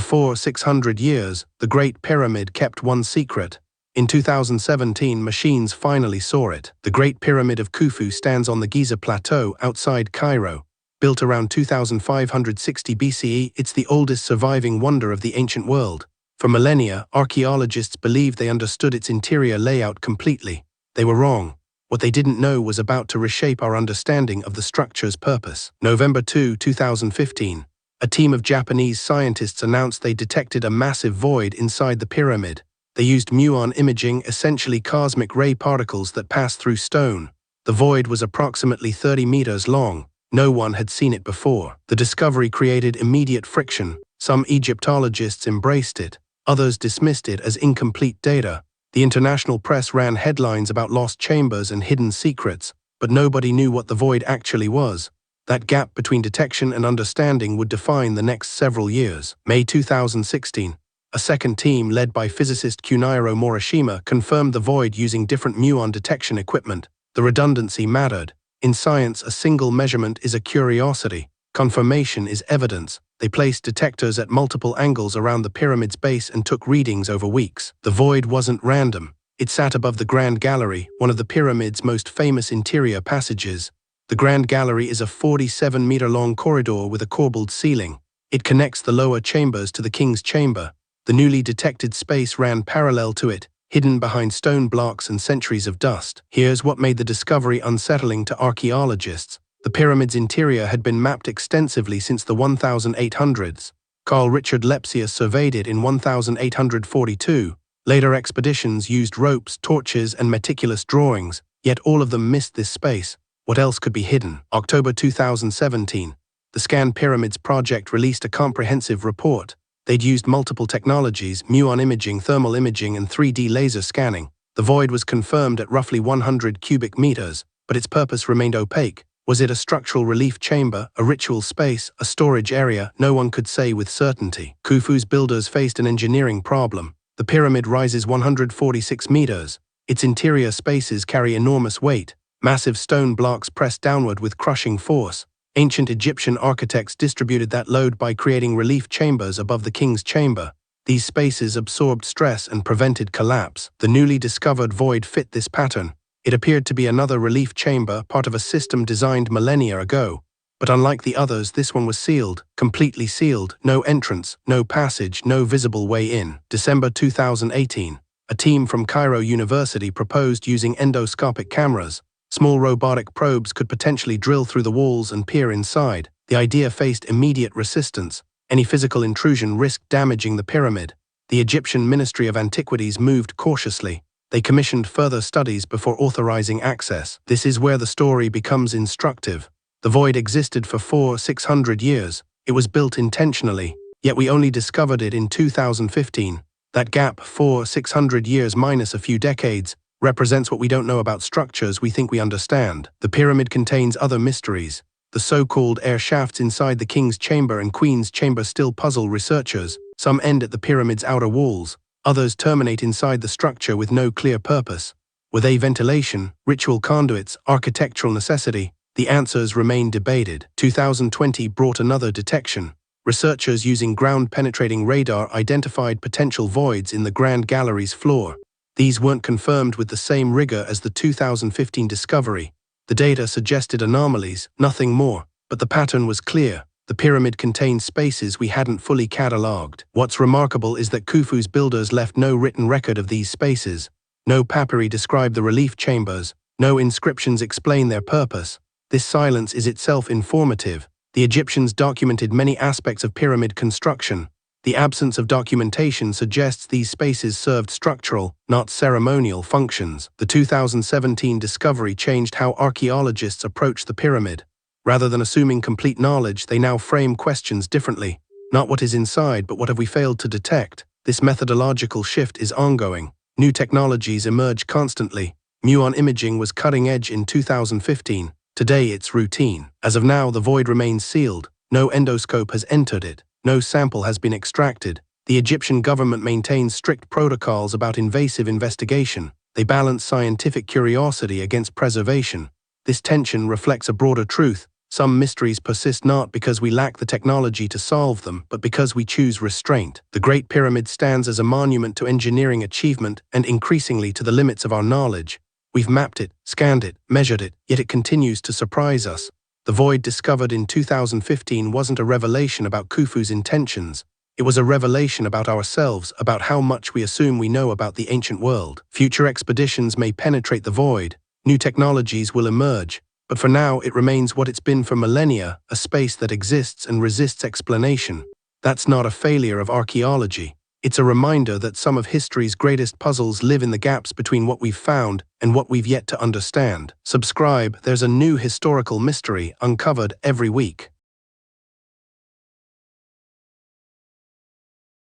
For 600 years, the Great Pyramid kept one secret. In 2017, machines finally saw it. The Great Pyramid of Khufu stands on the Giza Plateau outside Cairo. Built around 2560 BCE, it's the oldest surviving wonder of the ancient world. For millennia, archaeologists believed they understood its interior layout completely. They were wrong. What they didn't know was about to reshape our understanding of the structure's purpose. November 2, 2015. A team of Japanese scientists announced they detected a massive void inside the pyramid. They used Muon imaging, essentially cosmic ray particles that pass through stone. The void was approximately 30 meters long. No one had seen it before. The discovery created immediate friction. Some Egyptologists embraced it. Others dismissed it as incomplete data. The international press ran headlines about lost chambers and hidden secrets, but nobody knew what the void actually was. That gap between detection and understanding would define the next several years. May 2016. A second team, led by physicist Kunichiro Morishima, confirmed the void using different muon detection equipment. The redundancy mattered. In science, a single measurement is a curiosity. Confirmation is evidence. They placed detectors at multiple angles around the pyramid's base and took readings over weeks. The void wasn't random. It sat above the Grand Gallery, one of the pyramid's most famous interior passages. The Grand Gallery is a 47-meter-long corridor with a corbelled ceiling. It connects the lower chambers to the king's chamber. The newly detected space ran parallel to it, hidden behind stone blocks and centuries of dust. Here's what made the discovery unsettling to archaeologists. The pyramid's interior had been mapped extensively since the 1800s. Carl Richard Lepsius surveyed it in 1842. Later expeditions used ropes, torches, and meticulous drawings, yet all of them missed this space. What else could be hidden? October 2017. The ScanPyramids project released a comprehensive report. They'd used multiple technologies, muon imaging, thermal imaging, and 3D laser scanning. The void was confirmed at roughly 100 cubic meters, but its purpose remained opaque. Was it a structural relief chamber, a ritual space, a storage area? No one could say with certainty. Khufu's builders faced an engineering problem. The pyramid rises 146 meters. Its interior spaces carry enormous weight. Massive stone blocks press downward with crushing force. Ancient Egyptian architects distributed that load by creating relief chambers above the king's chamber. These spaces absorbed stress and prevented collapse. The newly discovered void fit this pattern. It appeared to be another relief chamber, part of a system designed millennia ago. But unlike the others, this one was sealed, completely sealed, no entrance, no passage, no visible way in. December 2018. A team from Cairo University proposed using endoscopic cameras. Small robotic probes could potentially drill through the walls and peer inside. The idea faced immediate resistance. Any physical intrusion risked damaging the pyramid. The Egyptian Ministry of Antiquities moved cautiously. They commissioned further studies before authorizing access. This is where the story becomes instructive. The void existed for 600 years. It was built intentionally, yet we only discovered it in 2015. That gap, 600 years minus a few decades, represents what we don't know about structures we think we understand. The pyramid contains other mysteries. The so-called air shafts inside the king's chamber and queen's chamber still puzzle researchers. Some end at the pyramid's outer walls. Others terminate inside the structure with no clear purpose. Were they ventilation, ritual conduits, architectural necessity? The answers remain debated. 2020 brought another detection. Researchers using ground-penetrating radar identified potential voids in the Grand Gallery's floor. These weren't confirmed with the same rigor as the 2015 discovery. The data suggested anomalies, nothing more, but the pattern was clear. The pyramid contained spaces we hadn't fully catalogued. What's remarkable is that Khufu's builders left no written record of these spaces. No papyri describe the relief chambers. No inscriptions explain their purpose. This silence is itself informative. The Egyptians documented many aspects of pyramid construction. The absence of documentation suggests these spaces served structural, not ceremonial functions. The 2017 discovery changed how archaeologists approach the pyramid. Rather than assuming complete knowledge, they now frame questions differently. Not what is inside, but what have we failed to detect? This methodological shift is ongoing. New technologies emerge constantly. Muon imaging was cutting edge in 2015. Today it's routine. As of now, the void remains sealed. No endoscope has entered it. No sample has been extracted. The Egyptian government maintains strict protocols about invasive investigation. They balance scientific curiosity against preservation. This tension reflects a broader truth. Some mysteries persist not because we lack the technology to solve them, but because we choose restraint. The Great Pyramid stands as a monument to engineering achievement and increasingly to the limits of our knowledge. We've mapped it, scanned it, measured it, yet it continues to surprise us. The void discovered in 2015 wasn't a revelation about Khufu's intentions. It was a revelation about ourselves, about how much we assume we know about the ancient world. Future expeditions may penetrate the void, new technologies will emerge, but for now it remains what it's been for millennia, a space that exists and resists explanation. That's not a failure of archaeology. It's a reminder that some of history's greatest puzzles live in the gaps between what we've found and what we've yet to understand. Subscribe, there's a new historical mystery uncovered every week.